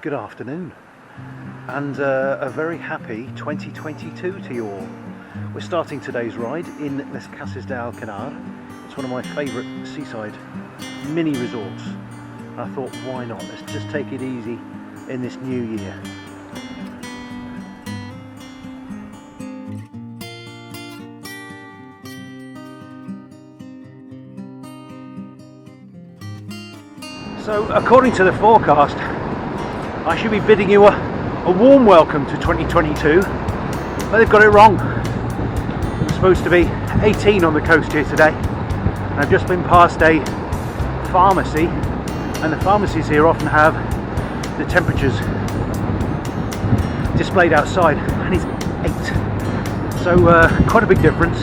Good afternoon, and a very happy 2022 to you all. We're starting today's ride in Les Cases de Alcanar. It's one of my favourite seaside mini resorts. I thought, why not? Let's just take it easy in this new year. So, according to the forecast, I should be bidding you a warm welcome to 2022, but they've got it wrong. It's supposed to be 18 on the coast here today, and I've just been past a pharmacy, and the pharmacies here often have the temperatures displayed outside, and it's 8. So quite a big difference.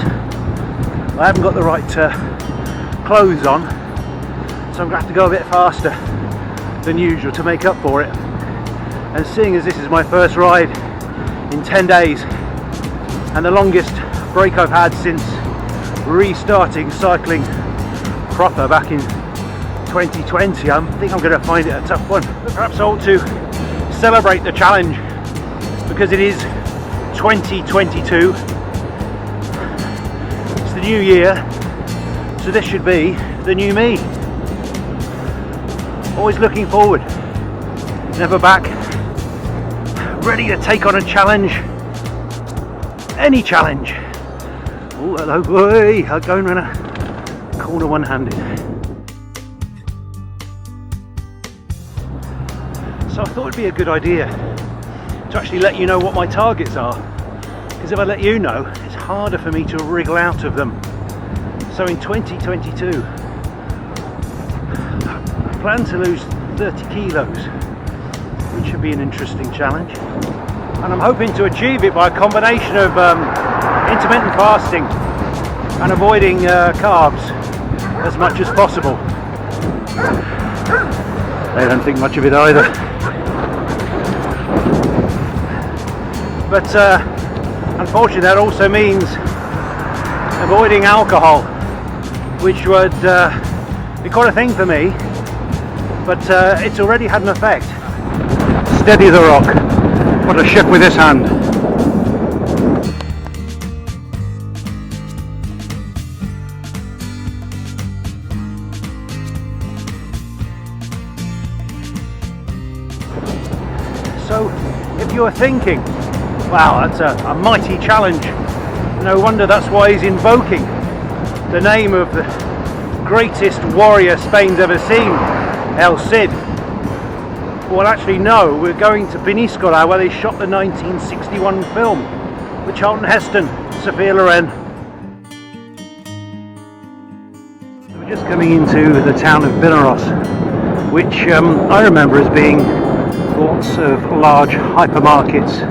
I haven't got the right clothes on, so I'm going to have to go a bit faster than usual to make up for it. And seeing as this is my first ride in 10 days and the longest break I've had since restarting cycling proper back in 2020, I think I'm going to find it a tough one. But perhaps I ought to celebrate the challenge because it is 2022. It's the new year, so this should be the new me. Always looking forward, never back, ready to take on a challenge, any challenge. Oh, hello, boy, I'm going around a corner one-handed. So I thought it'd be a good idea to actually let you know what my targets are, because if I let you know, it's harder for me to wriggle out of them. So in 2022, I plan to lose 30 kilos, which should be an interesting challenge, and I'm hoping to achieve it by a combination of intermittent fasting and avoiding carbs as much as possible. They don't think much of it either, but unfortunately that also means avoiding alcohol, which would be quite a thing for me, but it's already had an effect. Steady the rock. What a ship with this hand. So, if you're thinking, wow, that's a mighty challenge, no wonder that's why he's invoking the name of the greatest warrior Spain's ever seen, El Cid. Well, actually no, we're going to Peñiscola, where they shot the 1961 film with Charlton Heston, Sophia Loren. We're just coming into the town of Vinaros, which I remember as being lots of large hypermarkets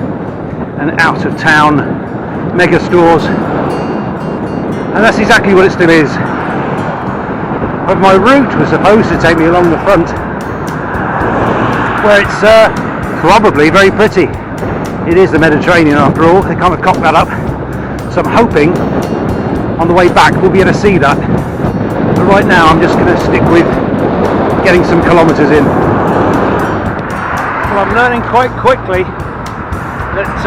and out-of-town mega stores, and that's exactly what it still is. But my route was supposed to take me along the front, where it's probably very pretty. It is the Mediterranean after all, they can't have cocked that up. So I'm hoping on the way back we'll be able to see that. But right now I'm just going to stick with getting some kilometres in. Well, I'm learning quite quickly that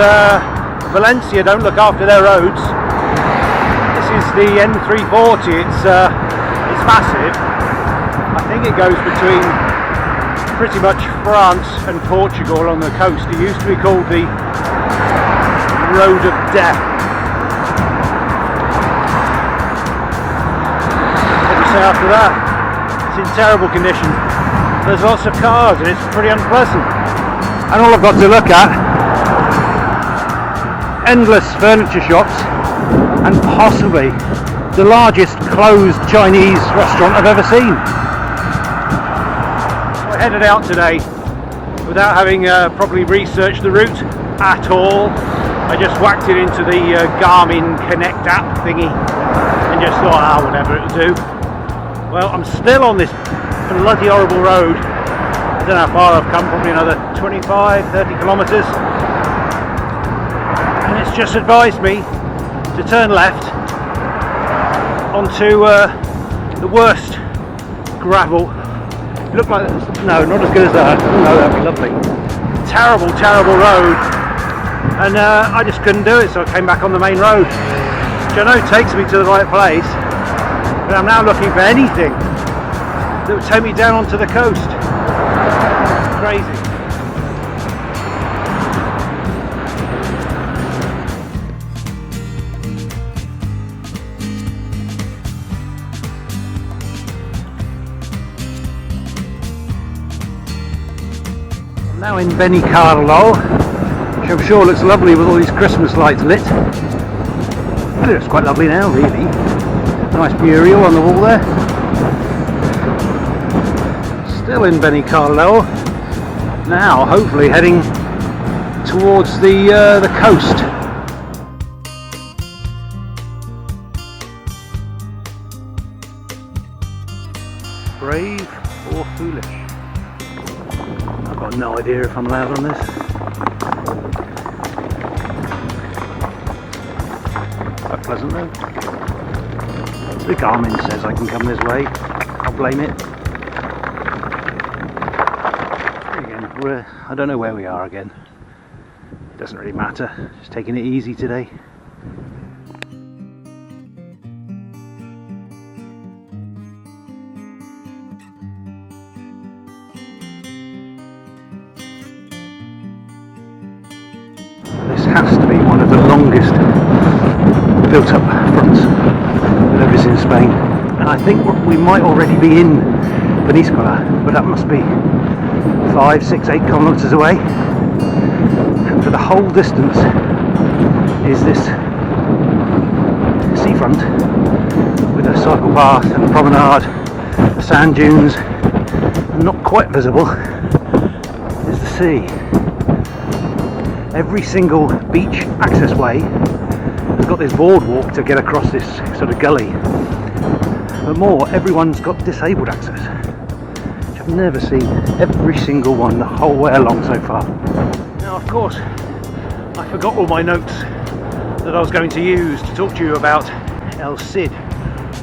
Valencia don't look after their roads. This is the N340, it's massive. I think it goes between pretty much France and Portugal on the coast. It used to be called the Road of Death. What do you say after that? It's in terrible condition. There's lots of cars and it's pretty unpleasant. And all I've got to look at, endless furniture shops and possibly the largest closed Chinese restaurant I've ever seen. I headed out today without having properly researched the route at all. I just whacked it into the Garmin Connect app thingy and just thought, whatever, it'll do. Well, I'm still on this bloody horrible road. I don't know how far I've come, probably another 25, 30 kilometres. And it's just advised me to turn left onto the worst gravel Looked like, no, not as good as that. Oh no, that'd be lovely. Terrible, terrible road. And I just couldn't do it, so I came back on the main road. Which I know takes me to the right place, but I'm now looking for anything that would take me down onto the coast. Crazy. Now in Peñiscola, which I'm sure looks lovely with all these Christmas lights lit. It looks quite lovely now, really. Nice mural on the wall there. Still in Peñiscola. Now, hopefully heading towards the coast. Brave or foolish? I've got no idea if I'm allowed on this. Quite pleasant though. The Garmin says I can come this way. I'll blame it. Again, I don't know where we are again. It doesn't really matter. Just taking it easy today. This has to be one of the longest built up fronts we've ever seen in Spain. And I think we might already be in Peñiscola, but that must be 5, 6, 8 kilometres away. And for the whole distance is this seafront with a cycle path and a promenade, the sand dunes, and not quite visible is the sea. Every single beach access way has got this boardwalk to get across this sort of gully. But more, everyone's got disabled access, which I've never seen. Every single one, the whole way along so far. Now, of course, I forgot all my notes that I was going to use to talk to you about El Cid,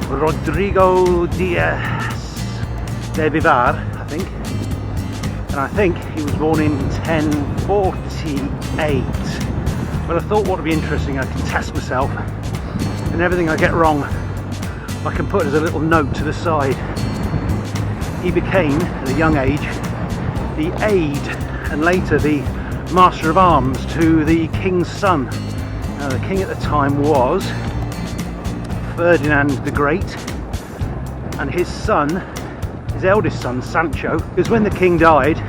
Rodrigo Diaz de Vivar, I think. And I think he was born in 1048. But I thought what would be interesting, I can test myself, and everything I get wrong I can put as a little note to the side. He became, at a young age, the aide and later the master of arms to the king's son. Now, the king at the time was Ferdinand the Great, and his son, his eldest son, Sancho, because when the king died,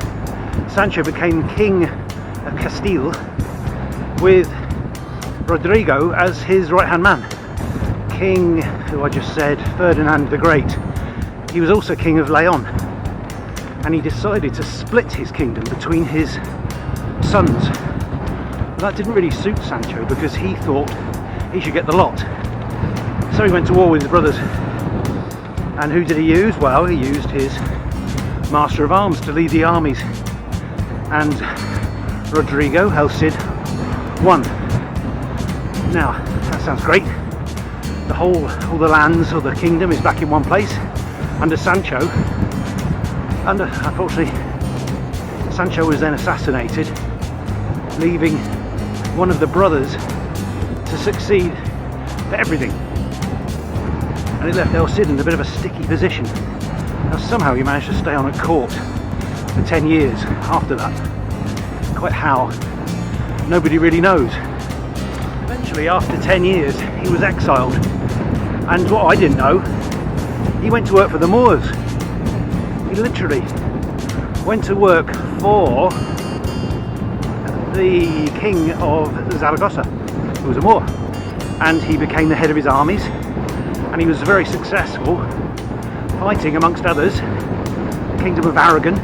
Sancho became king of Castile with Rodrigo as his right-hand man. King, who I just said, Ferdinand the Great, he was also king of Leon, and he decided to split his kingdom between his sons. But that didn't really suit Sancho because he thought he should get the lot. So he went to war with his brothers. And who did he use? Well, he used his master of arms to lead the armies. And Rodrigo, El Cid, won. Now, that sounds great. All the lands of the kingdom is back in one place under Sancho. And unfortunately, Sancho was then assassinated, leaving one of the brothers to succeed for everything. And it left El Cid in a bit of a sticky position. Now somehow he managed to stay on at court for 10 years after that. Quite how, nobody really knows. Eventually, after 10 years, he was exiled. And what I didn't know, he went to work for the Moors. He literally went to work for the king of Zaragoza, who was a Moor. And he became the head of his armies. And he was very successful fighting, amongst others, the kingdom of Aragon,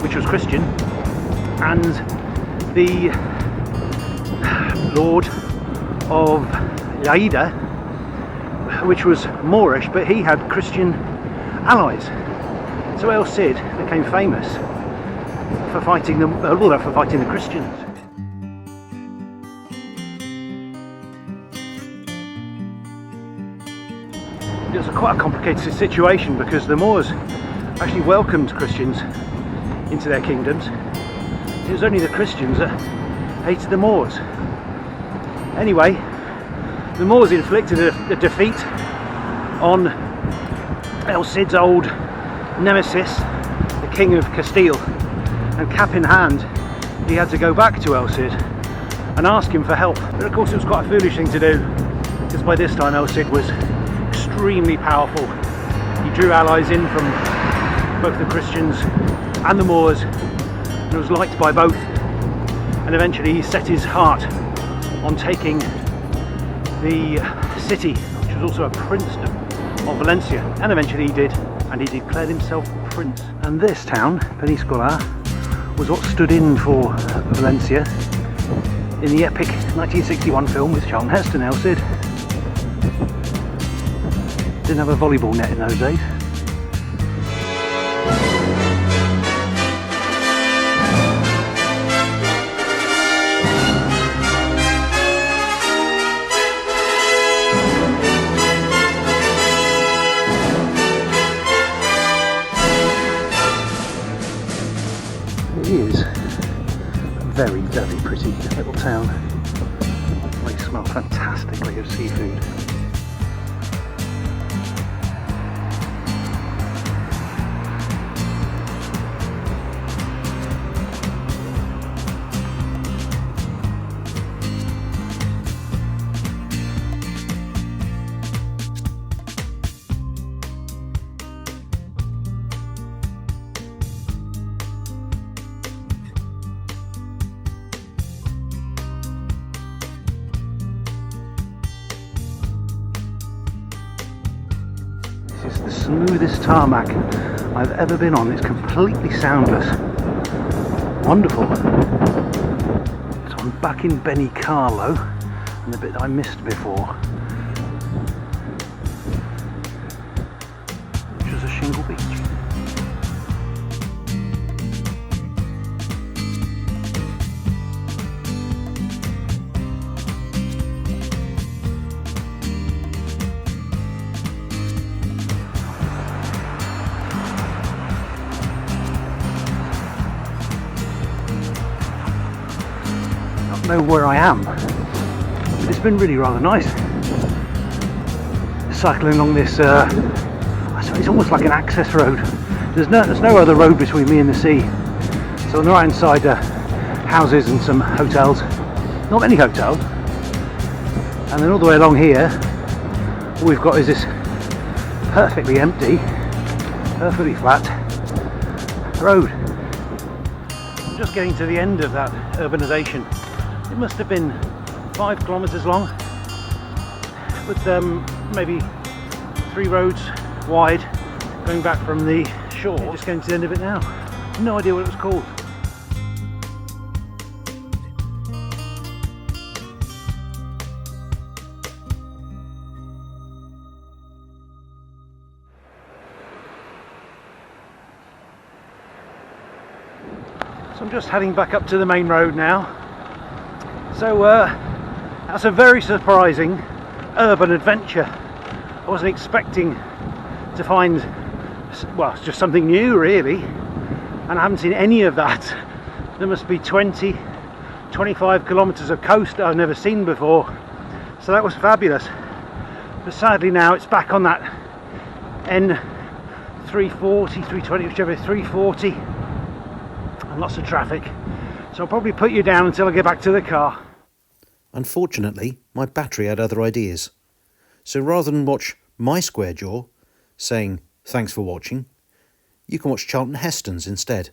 which was Christian, and the lord of Lleida, which was Moorish, but he had Christian allies. So El Cid became famous for fighting the Christians. It was quite a complicated situation because the Moors actually welcomed Christians into their kingdoms. It was only the Christians that hated the Moors. Anyway, the Moors inflicted a defeat on El Cid's old nemesis, the King of Castile, and cap in hand he had to go back to El Cid and ask him for help. But of course it was quite a foolish thing to do, because by this time El Cid was extremely powerful. He drew allies in from both the Christians and the Moors and was liked by both, and eventually he set his heart on taking the city, which was also a princedom, of Valencia, and eventually he did, and he declared himself prince. And this town, Peñiscola, was what stood in for Valencia in the epic 1961 film with Charlton Heston, El Cid. Didn't have a volleyball net in those days. It is a very, very pretty little town. They smell fantastically of seafood. This is the smoothest tarmac I've ever been on. It's completely soundless. Wonderful. So I'm back in Peñiscola, and the bit that I missed before, which was a shingle beach. Know where I am, but it's been really rather nice cycling along this it's almost like an access road. There's no other road between me and the sea, so on the right hand side are houses and some hotels, not many hotels, and then all the way along here all we've got is this perfectly empty, perfectly flat road. I'm just getting to the end of that urbanisation. It must have been 5 kilometres long, with maybe 3 roads wide going back from the shore. Just getting to the end of it now. No idea what it was called. So I'm just heading back up to the main road now. So that's a very surprising urban adventure. I wasn't expecting to find, well, it's just something new really, and I haven't seen any of that. There must be 20, 25 kilometres of coast that I've never seen before, so that was fabulous. But sadly now it's back on that N340, 320, whichever, 340, and lots of traffic. So I'll probably put you down until I get back to the car. Unfortunately, my battery had other ideas. So rather than watch my square jaw saying thanks for watching, you can watch Charlton Heston's instead.